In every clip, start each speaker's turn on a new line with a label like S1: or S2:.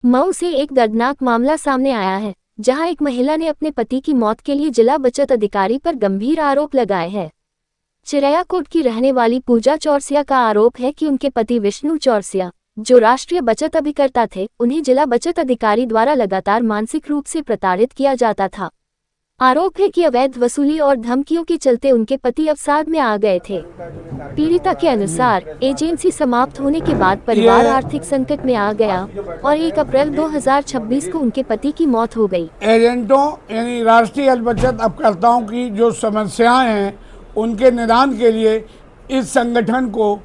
S1: मऊ से एक दर्दनाक मामला सामने आया है, जहां एक महिला ने अपने पति की मौत के लिए जिला बचत अधिकारी पर गंभीर आरोप लगाए हैं। चिरैयाकोट की रहने वाली पूजा चौरसिया का आरोप है कि उनके पति विष्णु चौरसिया, जो राष्ट्रीय बचत अभिकर्ता थे, उन्हें जिला बचत अधिकारी द्वारा लगातार मानसिक रूप से प्रताड़ित किया जाता था। आरोप है कि अवैध वसूली और धमकियों के चलते उनके पति अवसाद में आ गए थे। पीड़िता के अनुसार एजेंसी समाप्त होने के बाद परिवार आर्थिक संकट में आ गया और 1 अप्रैल 2026 को उनके पति की मौत हो गई।
S2: एजेंटों यानी राष्ट्रीय बचत अपकर्ताओं की जो समस्याएं हैं, उनके निदान के लिए इस संगठन को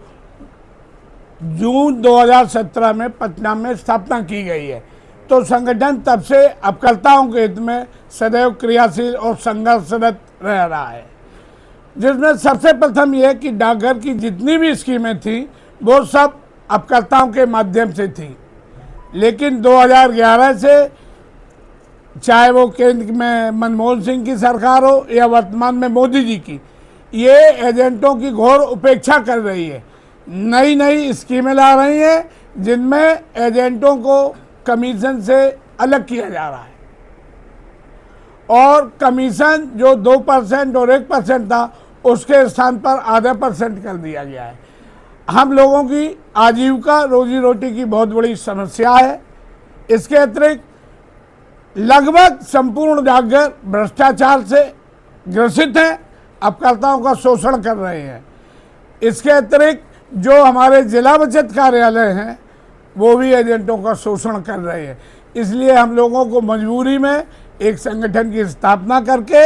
S2: जून 2017 में पटना में स्थापना की गई है। तो संगठन तब से अपकर्ताओं के हित में सदैव क्रियाशील और संघर्षरत रह रहा है, जिसमें सबसे प्रथम यह कि डाकघर की जितनी भी स्कीमें थी वो सब अपकर्ताओं के माध्यम से थी। लेकिन 2011 से चाहे वो केंद्र में मनमोहन सिंह की सरकार हो या वर्तमान में मोदी जी की, ये एजेंटों की घोर उपेक्षा कर रही है। नई नई स्कीमें ला रही हैं जिनमें एजेंटों को कमीशन से अलग किया जा रहा है और कमीशन जो 2% और 1% था, उसके स्थान पर ½ % कर दिया गया है। हम लोगों की आजीविका रोजी रोटी की बहुत बड़ी समस्या है। इसके अतिरिक्त लगभग संपूर्ण डाकघर भ्रष्टाचार से ग्रसित हैं, अपकर्ताओं का शोषण कर रहे हैं। इसके अतिरिक्त जो हमारे जिला बचत कार्यालय हैं, वो भी एजेंटों का शोषण कर रहे हैं। इसलिए हम लोगों को मजबूरी में एक संगठन की स्थापना करके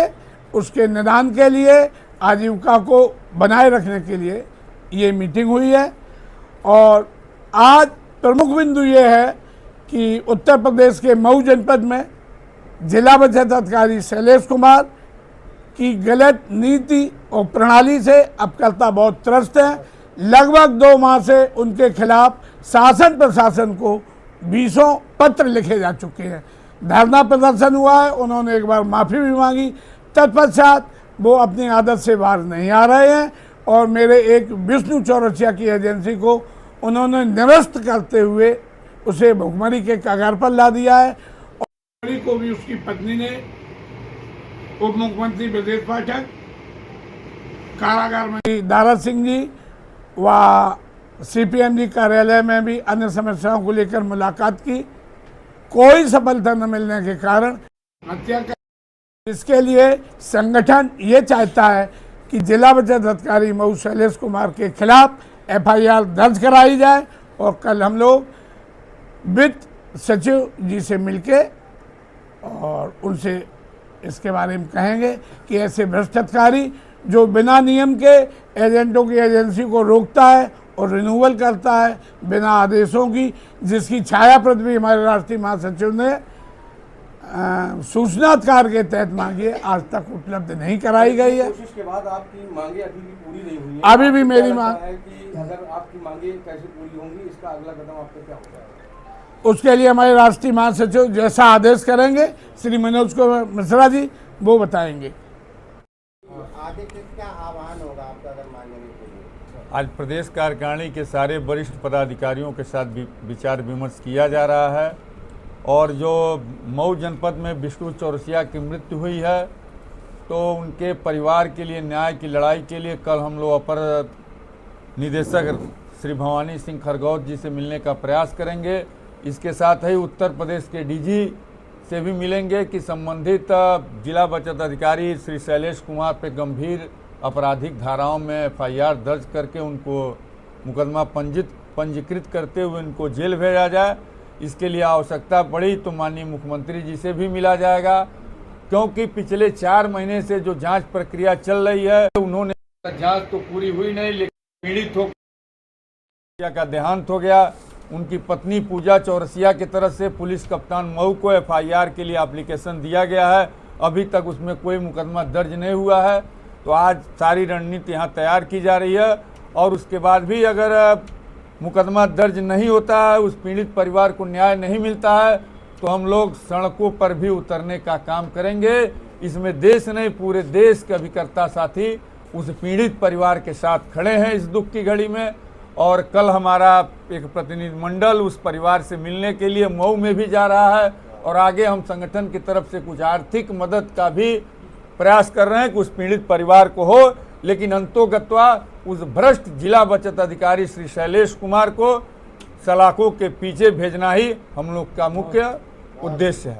S2: उसके निदान के लिए, आजीविका को बनाए रखने के लिए ये मीटिंग हुई है। और आज प्रमुख बिंदु ये है कि उत्तर प्रदेश के मऊ जनपद में जिला बचत अधिकारी शैलेश कुमार की गलत नीति और प्रणाली से अपकर्ता बहुत त्रस्त हैं। लगभग 2 माह से उनके खिलाफ शासन प्रशासन को 20 पत्र लिखे जा चुके हैं। धरना प्रदर्शन हुआ है, उन्होंने एक बार माफ़ी भी मांगी। तत्पश्चात वो अपनी आदत से बाहर नहीं आ रहे हैं और मेरे एक विष्णु चौरसिया की एजेंसी को उन्होंने निरस्त करते हुए उसे भुखमरी के कगार पर ला दिया है। और को भी उसकी पत्नी ने उप मुख्यमंत्री ब्रजेश पाठक, कारागार में दारा सिंह जी व CPM जी कार्यालय में भी अन्य समस्याओं को लेकर मुलाकात की। कोई सफलता न मिलने के कारण हत्या कर। इसके लिए संगठन ये चाहता है कि जिला बचत अधिकारी मऊ शैलेश कुमार के खिलाफ FIR दर्ज कराई जाए और कल हम लोग वित्त सचिव जी से मिलके और उनसे इसके बारे में कहेंगे कि ऐसे भ्रष्ट अधिकारी जो बिना नियम के एजेंटों की एजेंसी को रोकता है और रिन्यूअल करता है बिना आदेशों की, जिसकी छाया प्रति भी हमारे राष्ट्रीय महासचिव ने सूचना अधिकार के तहत मांगी है, आज तक उपलब्ध नहीं कराई गई है।
S3: कोशिश के बाद आपकी मांगे अभी भी पूरी नहीं हुई है।
S2: अभी भी मेरी मांग
S3: है कि अगर आपकी मांगे कैसे पूरी होंगी, इसका अगला कदम आपका क्या होगा?
S2: उसके लिए हमारे राष्ट्रीय महासचिव जैसा आदेश करेंगे, श्री मनोज कुमार मिश्रा जी, वो बताएंगे।
S3: आगे क्या आह्वान होगा आपका अगर मांगे नहीं पूरी?
S4: आज प्रदेश कार्यकारिणी के सारे वरिष्ठ पदाधिकारियों के साथ विचार विमर्श किया जा रहा है और जो मऊ जनपद में विष्णु चौरसिया की मृत्यु हुई है, तो उनके परिवार के लिए न्याय की लड़ाई के लिए कल हम लोग अपर निदेशक श्री भवानी सिंह खरगौत जी से मिलने का प्रयास करेंगे। इसके साथ ही उत्तर प्रदेश के DG से भी मिलेंगे कि संबंधित जिला बचत अधिकारी श्री शैलेश कुमार पे गंभीर आपराधिक धाराओं में FIR दर्ज करके उनको मुकदमा पंजीकृत करते हुए उनको जेल भेजा जाए। इसके लिए आवश्यकता पड़ी तो माननीय मुख्यमंत्री जी से भी मिला जाएगा, क्योंकि पिछले 4 महीने से जो जांच प्रक्रिया चल रही है, उन्होंने जांच तो पूरी हुई नहीं, लेकिन पीड़ित हो का देहांत हो गया। उनकी पत्नी पूजा चौरसिया की तरफ से पुलिस कप्तान मऊ को FIR के लिए एप्लीकेशन दिया गया है, अभी तक उसमें कोई मुकदमा दर्ज नहीं हुआ है। तो आज सारी रणनीति यहाँ तैयार की जा रही है और उसके बाद भी अगर मुकदमा दर्ज नहीं होता है, उस पीड़ित परिवार को न्याय नहीं मिलता है, तो हम लोग सड़कों पर भी उतरने का काम करेंगे। इसमें देश नहीं, पूरे देश के अभिकर्ता साथी उस पीड़ित परिवार के साथ खड़े हैं इस दुख की घड़ी में। और कल हमारा एक प्रतिनिधिमंडल उस परिवार से मिलने के लिए मऊ में भी जा रहा है और आगे हम संगठन की तरफ से कुछ आर्थिक मदद का भी प्रयास कर रहे हैं कि उस पीड़ित परिवार को हो, लेकिन अंतोगत्वा उस भ्रष्ट जिला बचत अधिकारी श्री शैलेश कुमार को सलाखों के पीछे भेजना ही हम लोग का मुख्य उद्देश्य है।